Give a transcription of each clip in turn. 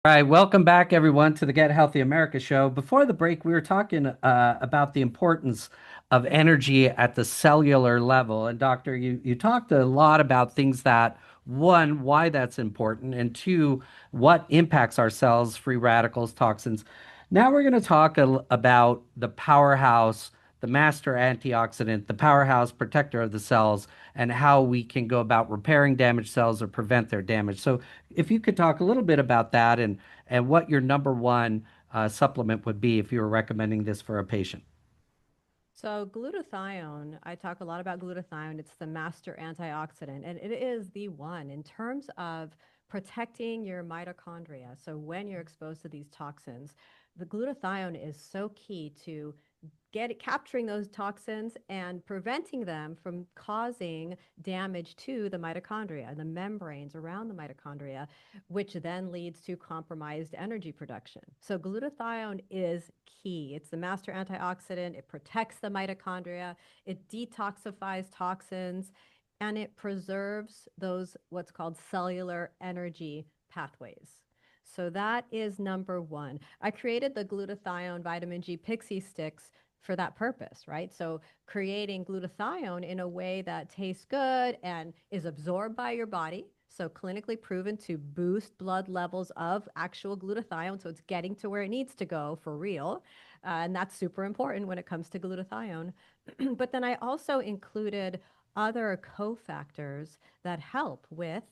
All right, welcome back, everyone, to the Get Healthy America show. Before the break, we were talking about the importance of energy at the cellular level. And, Doctor, you talked a lot about things that, one, why that's important, and two, what impacts our cells, free radicals, toxins. Now we're going to talk about the powerhouse, the master antioxidant, the powerhouse protector of the cells, and how we can go about repairing damaged cells or prevent their damage. So, if you could talk a little bit about that and what your number one supplement would be if you were recommending this for a patient. So glutathione, I talk a lot about glutathione. It's the master antioxidant, and it is the one in terms of protecting your mitochondria. So when you're exposed to these toxins, the glutathione is so key to capturing those toxins and preventing them from causing damage to the mitochondria, the membranes around the mitochondria, which then leads to compromised energy production. So glutathione is key. It's the master antioxidant. It protects the mitochondria. It detoxifies toxins and it preserves those what's called cellular energy pathways. So that is number one. I created the glutathione vitamin G pixie sticks for that purpose, right? So creating glutathione in a way that tastes good and is absorbed by your body. So clinically proven to boost blood levels of actual glutathione. So it's getting to where it needs to go for real. And that's super important when it comes to glutathione. But then I also included other cofactors that help with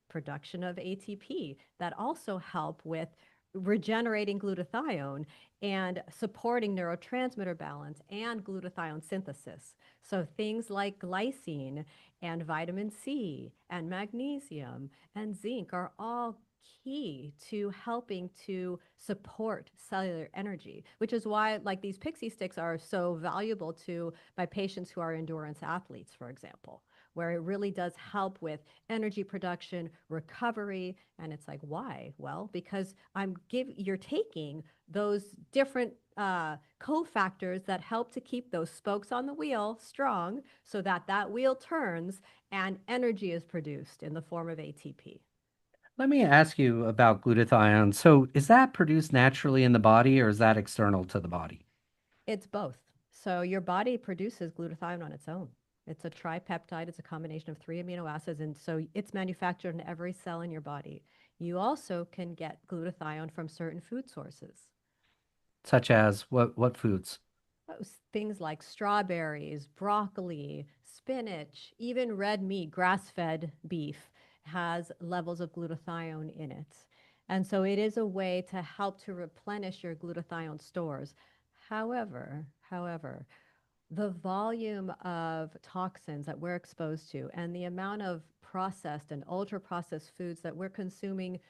production of ATP that also help with regenerating glutathione and supporting neurotransmitter balance and glutathione synthesis. So things like glycine and vitamin C and magnesium and zinc are all key to helping to support cellular energy, which is why like these pixie sticks are so valuable to my patients who are endurance athletes, for example, where it really does help with energy production, recovery. And it's like, why? Well, because you're taking those different cofactors that help to keep those spokes on the wheel strong so that that wheel turns and energy is produced in the form of ATP. Let me ask you about glutathione. So, is that produced naturally in the body or is that external to the body? It's both. So your body produces glutathione on its own. It's a tripeptide. It's a combination of three amino acids. And so it's manufactured in every cell in your body. You also can get glutathione from certain food sources. Such as what foods? Things like strawberries, broccoli, spinach, even red meat, grass fed beef has levels of glutathione in it. And so it is a way to help to replenish your glutathione stores. However, the volume of toxins that we're exposed to and the amount of processed and ultra processed foods that we're consuming,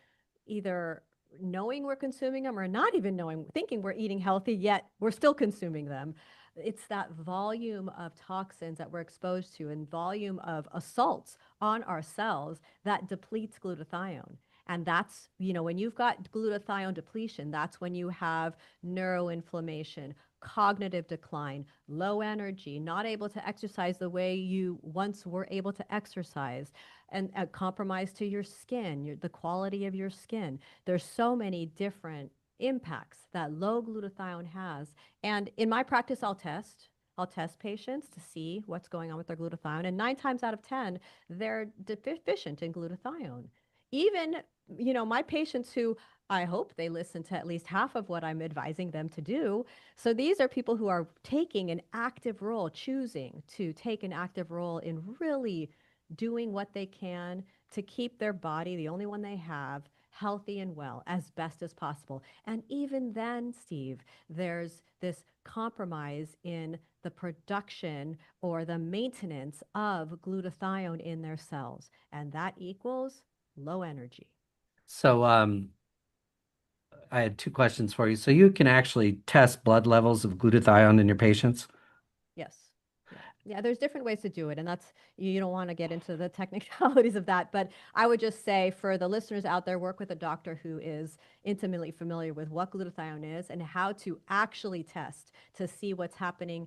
either knowing we're consuming them or not even knowing, thinking we're eating healthy, yet we're still consuming them. It's that volume of toxins that we're exposed to and volume of assaults on our cells that depletes glutathione. And that's, when you've got glutathione depletion, that's when you have neuroinflammation, cognitive decline, low energy, not able to exercise the way you once were able to exercise, and a compromise to your skin, the quality of your skin. There's so many different impacts that low glutathione has. And in my practice, I'll test patients to see what's going on with their glutathione. And 9 times out of 10, they're deficient in glutathione. Even, my patients who I hope they listen to at least half of what I'm advising them to do. So these are people who are taking an active role, choosing to take an active role in really doing what they can to keep their body, the only one they have, healthy and well as best as possible. And even then, Steve, there's this compromise in the production or the maintenance of glutathione in their cells. And that equals low energy. So, I had two questions for you. So, you can actually test blood levels of glutathione in your patients? Yes. Yeah. Yeah. There's different ways to do it. And that's, you don't want to get into the technicalities of that. But I would just say for the listeners out there, work with a doctor who is intimately familiar with what glutathione is and how to actually test to see what's happening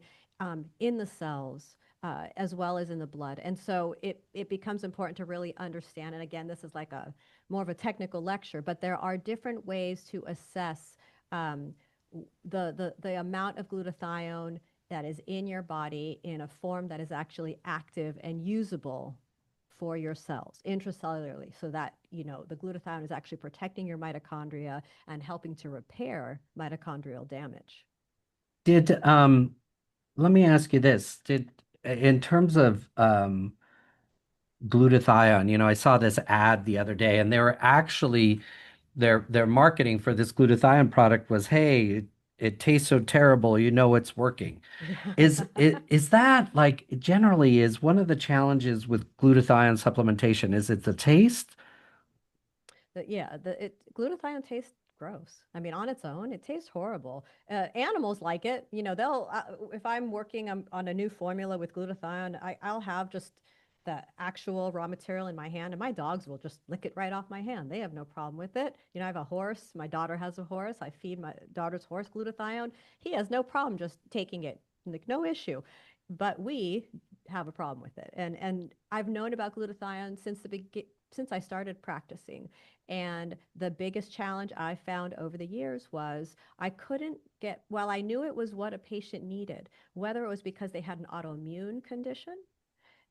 in the cells. As well as in the blood. And so it becomes important to really understand. And again, this is like a more of a technical lecture, but there are different ways to assess um, the amount of glutathione that is in your body in a form that is actually active and usable for your cells intracellularly, so that the glutathione is actually protecting your mitochondria and helping to repair mitochondrial damage. Did let me ask you this. Did in terms of glutathione, I saw this ad the other day and they were actually their marketing for this glutathione product was, hey, it tastes so terrible, it's working. Yeah. Is that like generally is one of the challenges with glutathione supplementation? Is it the taste? Yeah, glutathione tastes gross. I mean, on its own, it tastes horrible. Animals like it. They'll if I'm working on a new formula with glutathione, I'll have just the actual raw material in my hand, and my dogs will just lick it right off my hand. They have no problem with it. I have a horse. My daughter has a horse. I feed my daughter's horse glutathione. He has no problem just taking it. Like, no issue. But we have a problem with it. And I've known about glutathione since I started practicing. And the biggest challenge I found over the years was I couldn't get, well, I knew it was what a patient needed, whether it was because they had an autoimmune condition,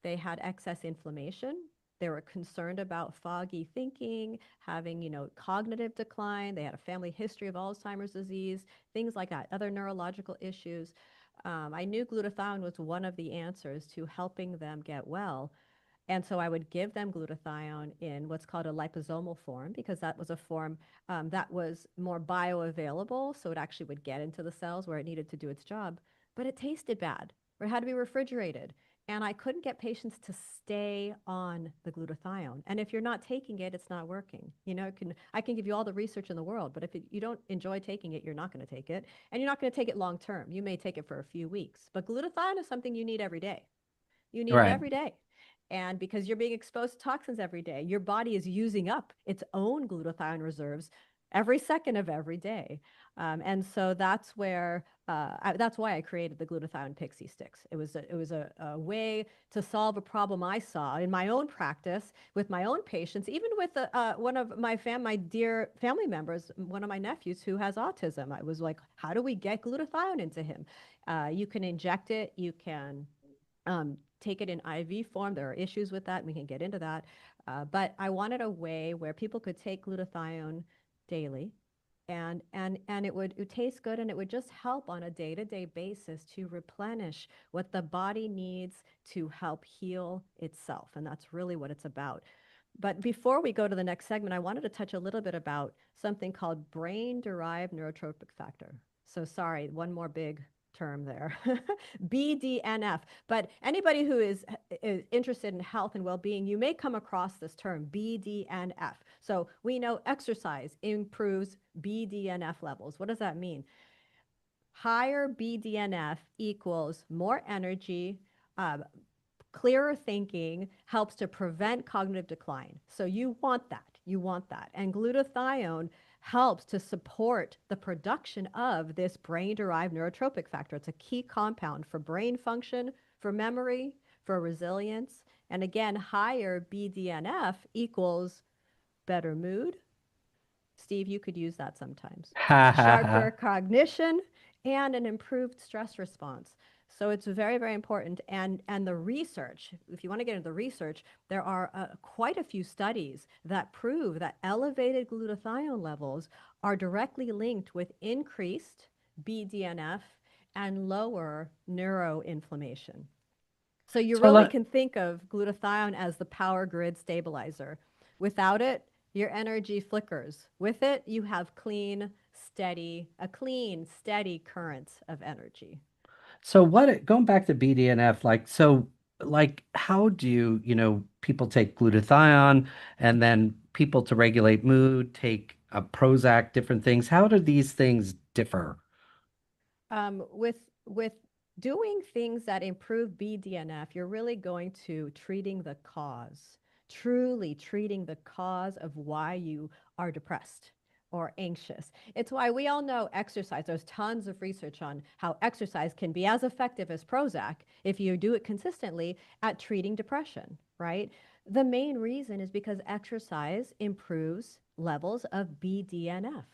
they had excess inflammation, they were concerned about foggy thinking, having, cognitive decline, they had a family history of Alzheimer's disease, things like that, other neurological issues. I knew glutathione was one of the answers to helping them get well. And so I would give them glutathione in what's called a liposomal form, because that was a form that was more bioavailable. So it actually would get into the cells where it needed to do its job. But it tasted bad, or it had to be refrigerated. And I couldn't get patients to stay on the glutathione. And if you're not taking it, it's not working. I can give you all the research in the world, but if you don't enjoy taking it, you're not going to take it. And you're not going to take it long term. You may take it for a few weeks. But glutathione is something you need every day. You need it Right. every day. And because you're being exposed to toxins every day, your body is using up its own glutathione reserves every second of every day. And so that's why I created the glutathione pixie sticks. It was a way to solve a problem I saw in my own practice with my own patients, even with one of my dear family members, one of my nephews who has autism. I was like, how do we get glutathione into him? You can inject it. You can take it in IV form. There are issues with that, and we can get into that. But I wanted a way where people could take glutathione daily, and it would taste good, and it would just help on a day-to-day basis to replenish what the body needs to help heal itself, and that's really what it's about. But before we go to the next segment, I wanted to touch a little bit about something called brain-derived neurotropic factor. So sorry, one more big term there. BDNF. But anybody who is interested in health and well-being, you may come across this term, BDNF. So we know exercise improves BDNF levels. What does that mean? Higher BDNF equals more energy, uh, clearer thinking, helps to prevent cognitive decline. So you want that. You want that. And glutathione helps to support the production of this brain-derived neurotropic factor. It's a key compound for brain function, for memory, for resilience. And again, higher BDNF equals better mood. Steve, you could use that sometimes. Ha ha ha. Sharper cognition and an improved stress response. So it's very, very important. And the research, if you want to get into the research, there are quite a few studies that prove that elevated glutathione levels are directly linked with increased BDNF and lower neuroinflammation. So you So really let can think of glutathione as the power grid stabilizer. Without it, your energy flickers. With it, you have a clean, steady current of energy. so what going back to BDNF, like how do people take glutathione and then people to regulate mood take a Prozac, different things. How do these things differ? With doing things that improve BDNF, you're really going to treating the cause, truly treating the cause of why you are depressed or anxious. It's why we all know exercise. There's tons of research on how exercise can be as effective as Prozac if you do it consistently at treating depression, right? The main reason is because exercise improves levels of BDNF.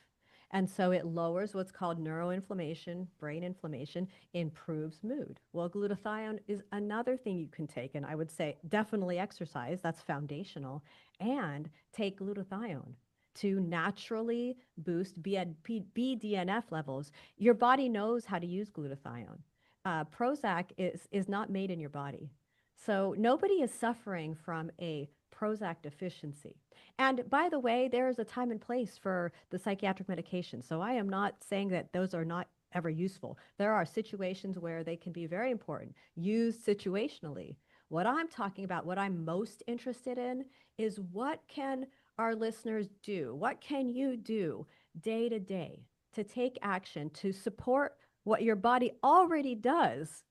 And so it lowers what's called neuroinflammation, brain inflammation, improves mood. Well, glutathione is another thing you can take. And I would say definitely exercise, that's foundational, and take glutathione to naturally boost BDNF levels. Your body knows how to use glutathione. Prozac is not made in your body. So nobody is suffering from a Prozac deficiency. And by the way, there is a time and place for the psychiatric medication. So I am not saying that those are not ever useful. There are situations where they can be very important, used situationally. What I'm talking about, what I'm most interested in, is what can our listeners do? What can you do day to day to take action to support what your body already does?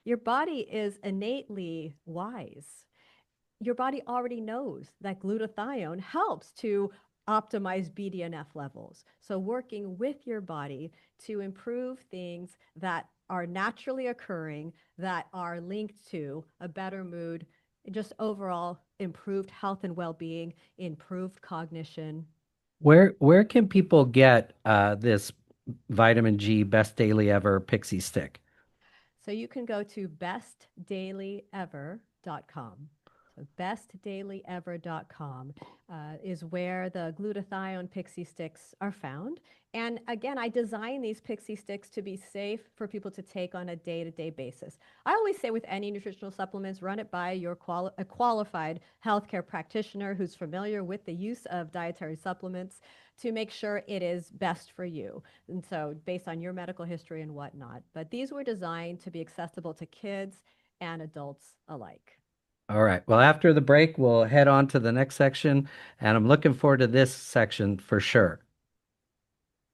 Your body is innately wise. Your body already knows that glutathione helps to optimize BDNF levels. So, working with your body to improve things that are naturally occurring, that are linked to a better mood, just overall improved health and well being, improved cognition. Where can people get this vitamin G Best Daily Ever Pixie Stick? So you can go to bestdailyever.com. So bestdailyever.com is where the glutathione pixie sticks are found. And again, I design these pixie sticks to be safe for people to take on a day-to-day basis. I always say with any nutritional supplements, run it by a qualified healthcare practitioner who's familiar with the use of dietary supplements to make sure it is best for you. And so, based on your medical history and whatnot. But these were designed to be accessible to kids and adults alike. All right. Well, after the break, we'll head on to the next section, and I'm looking forward to this section for sure.